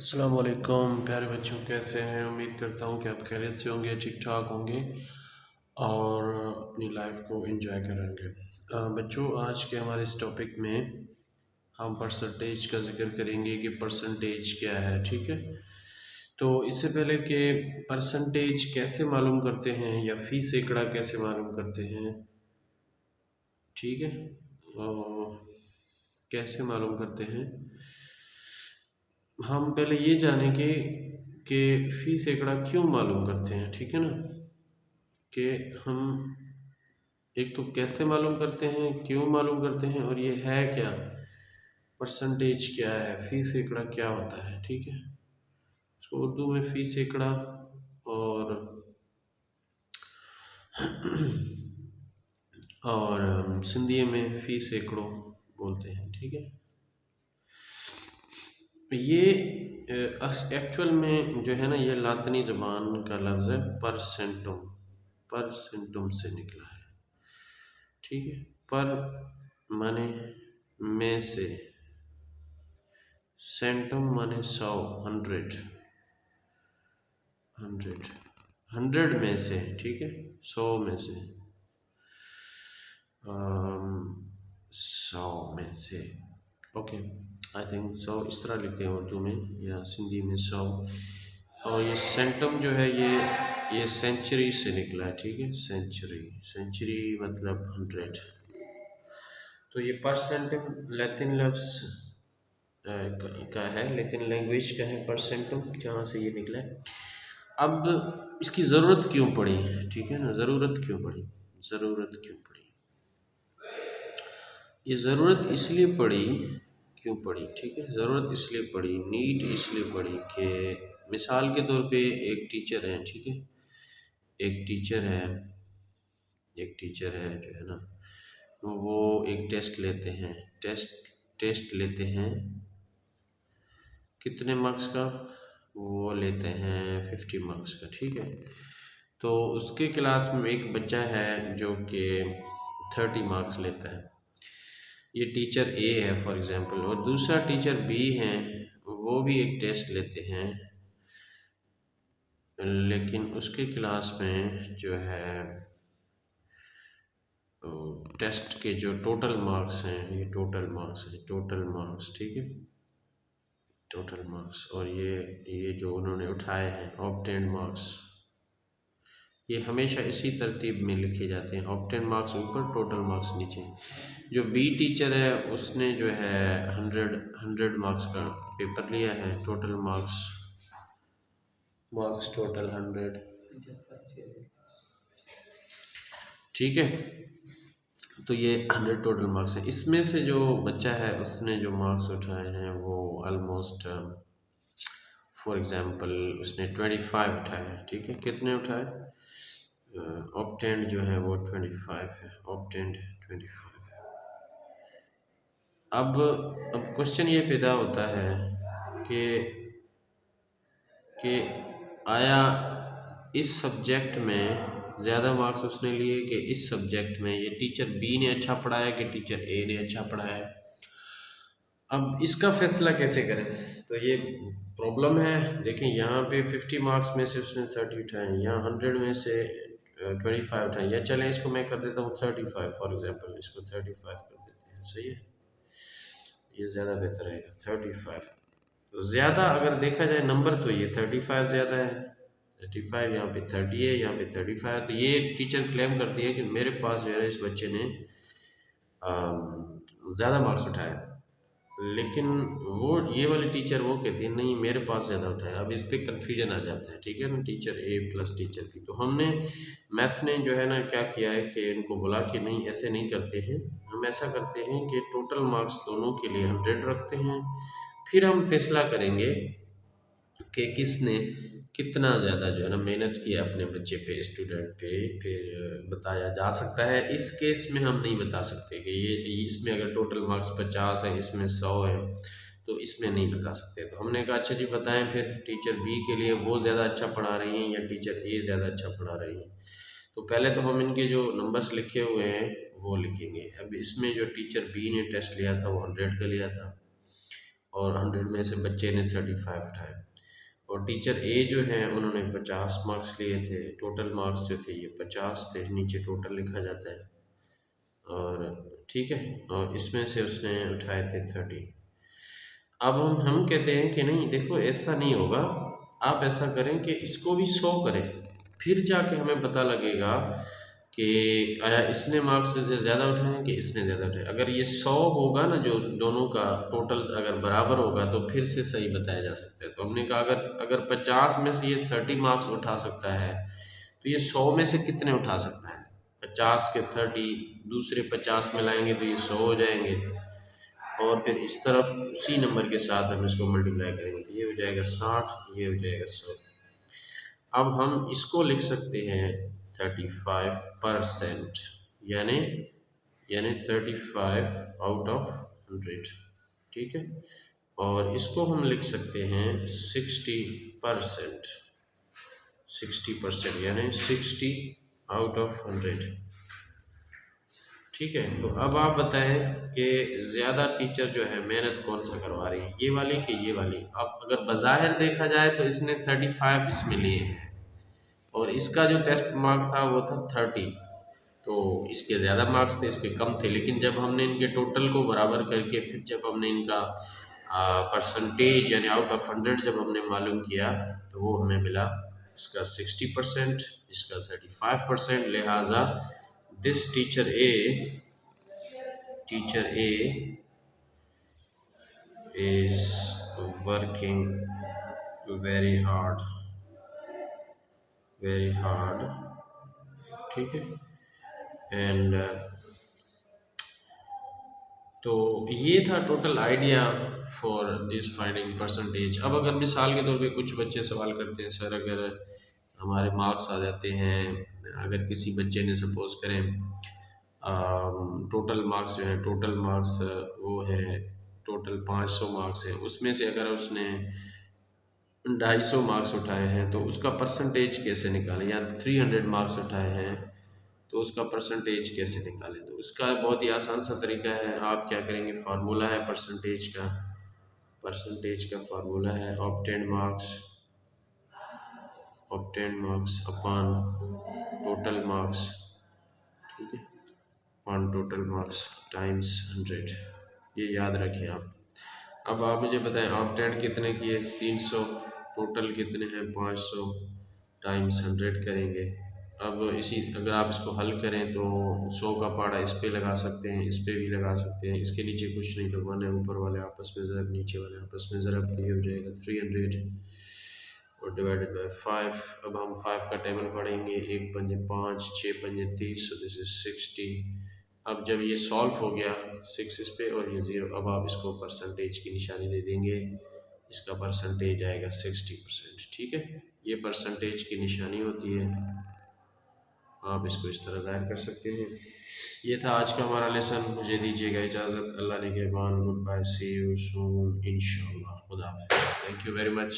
अस्सलाम वालेकुम प्यारे बच्चों, कैसे हैं। उम्मीद करता हूँ कि आप खैरियत से होंगे, ठीक ठाक होंगे और अपनी लाइफ को एंजॉय करेंगे। बच्चों, आज के हमारे इस टॉपिक में हम परसेंटेज का जिक्र करेंगे कि परसेंटेज क्या है। ठीक है, तो इससे पहले कि परसेंटेज कैसे मालूम करते हैं या फी सैकड़ा कैसे मालूम करते हैं, ठीक है, कैसे मालूम करते हैं, हम पहले ये जानेंगे कि फी सैकड़ा क्यों मालूम करते हैं। ठीक है ना, कि हम एक तो कैसे मालूम करते हैं, क्यों मालूम करते हैं, और ये है क्या, परसेंटेज क्या है, फी सैकड़ा क्या होता है। ठीक है, तो उर्दू में फी सैकड़ा और सिंधी में फी सैकड़ों बोलते हैं। ठीक है, ये एक्चुअल में जो है ना, ये लातिनी ज़बान का लफ्ज़ है परसेंटुम, परसेंटुम से निकला है। ठीक है, पर माने में से, सेंटम माने 100, 100, 100, 100 में से। ठीक है, 100 में से, 100 में से। ओके, आई थिंक 100 इस तरह लिखते हैं उर्दू में या सिंधी में 100। और ये सेंटम जो है, ये सेंचुरी से निकला है। ठीक है, सेंचुरी, सेंचुरी मतलब 100। तो ये परसेंटम लैटिन लफ्ज़ का है, लेकिन लैंग्वेज का है परसेंटम, जहाँ से ये निकला है। अब इसकी ज़रूरत क्यों पड़ी, ठीक है ना, ज़रूरत क्यों पड़ी, ज़रूरत क्यों पड़ी, ये ज़रूरत इसलिए पड़ी, क्यों पड़ी, ठीक है, ज़रूरत इसलिए पड़ी, नीड इसलिए पड़ी कि मिसाल के तौर पे एक टीचर है। ठीक है, एक टीचर है, एक टीचर है जो है ना, वो एक टेस्ट लेते हैं, टेस्ट लेते हैं, कितने मार्क्स का, वो लेते हैं 50 मार्क्स का। ठीक है, तो उसके क्लास में एक बच्चा है जो कि 30 मार्क्स लेता है। ये टीचर ए है फॉर एग्जांपल, और दूसरा टीचर बी है, वो भी एक टेस्ट लेते हैं, लेकिन उसके क्लास में जो है टेस्ट के जो टोटल मार्क्स हैं, ये टोटल मार्क्स हैं, टोटल मार्क्स। ठीक है, टोटल मार्क्स, और ये जो उन्होंने उठाए हैं ऑब्टेन्ड मार्क्स, ये हमेशा इसी तरतीब में लिखे जाते हैं, ऑब्टेन्ड मार्क्स ऊपर, टोटल मार्क्स नीचे। जो बी टीचर है उसने जो है 100 मार्क्स का पेपर लिया है, टोटल मार्क्स, मार्क्स टोटल 100। ठीक है, तो ये 100 टोटल मार्क्स है। इसमें से जो बच्चा है उसने जो मार्क्स उठाए हैं वो ऑलमोस्ट, फॉर एग्जांपल उसने 25 उठाए हैं। ठीक है, कितने उठाए, ऑब्टेंड जो है वो 25 है, ऑब्टेंड 25। अब क्वेश्चन ये पैदा होता है कि कि आया इस सब्जेक्ट में ज़्यादा मार्क्स उसने लिए कि इस सब्जेक्ट में, ये टीचर बी ने अच्छा पढ़ाया कि टीचर ए ने अच्छा पढ़ाया। अब इसका फैसला कैसे करें, तो ये प्रॉब्लम है। देखें, यहाँ पे 50 मार्क्स में से उसने 30 उठाए, यहाँ 100 में से 25 उठाए, या चलें इसको मैं कर देता हूँ 35 फॉर एग्जांपल, इसको 35 कर देते हैं, सही है, ये ज़्यादा बेहतर रहेगा 35। तो ज़्यादा अगर देखा जाए नंबर, तो ये 35 ज़्यादा है, 35, यहाँ पे 30 है, यहाँ पे 35। तो ये टीचर क्लेम करती है कि मेरे पास जो है इस बच्चे ने ज़्यादा मार्क्स उठाए, लेकिन वो ये वाली टीचर वो कहती है नहीं मेरे पास ज़्यादा उठाया। अब इस पर कन्फ्यूजन आ जाता है, ठीक है ना, टीचर ए प्लस टीचर बी। तो हमने मैथ ने जो है ना क्या किया है कि इनको बोला कि नहीं, ऐसे नहीं करते हैं, हम ऐसा करते हैं कि टोटल मार्क्स दोनों के लिए 100 रखते हैं, फिर हम फैसला करेंगे कि किसने कितना ज़्यादा जो है ना मेहनत किया अपने बच्चे पे, स्टूडेंट पे, फिर बताया जा सकता है। इस केस में हम नहीं बता सकते कि ये इसमें अगर टोटल मार्क्स 50 है, इसमें 100 है, तो इसमें नहीं बता सकते। तो हमने कहा अच्छा जी बताएं, फिर टीचर बी के लिए वो ज़्यादा अच्छा पढ़ा रही हैं या टीचर ए ज़्यादा अच्छा पढ़ा रही हैं। तो पहले तो हम इनके जो नंबर्स लिखे हुए हैं वो लिखेंगे। अब इसमें जो टीचर बी ने टेस्ट लिया था वो 100 का लिया था, और 100 में से बच्चे ने 35 उठाए। और टीचर ए जो है उन्होंने 50 मार्क्स लिए थे, टोटल मार्क्स जो थे ये 50 थे, नीचे टोटल लिखा जाता है। और ठीक है, और इसमें से उसने उठाए थे 30। अब हम कहते हैं कि नहीं देखो ऐसा नहीं होगा, आप ऐसा करें कि इसको भी 100 करें, फिर जाके हमें पता लगेगा कि इसने मार्क्स ज़्यादा उठाए हैं कि इसने ज़्यादा उठाए। अगर ये 100 होगा ना, जो दोनों का टोटल अगर बराबर होगा तो फिर से सही बताया जा सकता है। तो हमने कहा अगर अगर 50 में से ये 30 मार्क्स उठा सकता है तो ये 100 में से कितने उठा सकता है? 50 के 30 दूसरे 50 में लाएंगे तो ये 100 हो जाएंगे, और फिर इस तरफ उसी नंबर के साथ हम इसको मल्टीप्लाई करेंगे तो ये हो जाएगा 60, ये हो जाएगा 100। अब हम इसको लिख सकते हैं 35%, यानी 35 आउट ऑफ 100, ठीक है। और इसको हम लिख सकते हैं 60%, 60% यानी 60 आउट ऑफ 100, ठीक है। तो अब आप बताएं कि ज़्यादा टीचर जो है मेहनत कौन सा करवा रही है, ये वाली कि ये वाली। अब अगर बज़ाहिर देखा जाए तो इसने 35 इसमें लिए हैं, और इसका जो टेस्ट मार्क था वो था 30, तो इसके ज़्यादा मार्क्स थे इसके कम थे। लेकिन जब हमने इनके टोटल को बराबर करके फिर जब हमने इनका परसेंटेज यानी आउट ऑफ 100 जब हमने मालूम किया तो वो हमें मिला इसका 60%, इसका 35%। लिहाजा this teacher A is working very hard, very hard, ठीक है। एंड तो ये था total idea for this finding percentage. अब अगर मिसाल के तौर पे कुछ बच्चे सवाल करते हैं सर अगर हमारे मार्क्स आ जाते हैं, अगर किसी बच्चे ने सपोज करें टोटल मार्क्स जो है, टोटल मार्क्स वो है टोटल 500 मार्क्स है, उसमें से अगर उसने 250 मार्क्स उठाए हैं तो उसका परसेंटेज कैसे निकालें, या 300 मार्क्स उठाए हैं तो उसका परसेंटेज कैसे निकालें। तो उसका बहुत ही आसान सा तरीका है, आप क्या करेंगे, फार्मूला है परसेंटेज का फार्मूला है obtain marks upon total marks, ठीक है, अपॉन टोटल मार्क्स टाइम्स 100, ये याद रखें आप। अब आप मुझे बताएं ऑब्टेन कितने की है, 300, टोटल कितने हैं 500, टाइम्स 100 करेंगे। अब इसी अगर आप इसको हल करें तो 100 का पहाड़ा इस पे लगा सकते हैं, इस पे भी लगा सकते हैं, इसके नीचे कुछ नहीं तो 1 है, ऊपर वाले आपस में ज़रब, नीचे वाले आपस में ज़रब, तो ये हो जाएगा 300 और डिवाइडेड बाय 5। अब हम 5 का टेबल पढ़ेंगे, 1 पंजे 5, 6 पंजे 30, सो दिस इज 60। अब जब ये सॉल्व हो गया 6 इस पे और ये 0, अब आप इसको परसेंटेज की निशानी दे देंगे, इसका परसेंटेज आएगा 60%, ठीक है। ये परसेंटेज की निशानी होती है, आप इसको इस तरह ज़ाहिर कर सकते हैं। ये था आज का हमारा लेसन, मुझे दीजिएगा इजाज़त, अल्लाह निगहबान, goodbye, see you soon इंशाअल्लाह, खुदा हाफिज़, थैंक यू वेरी मच।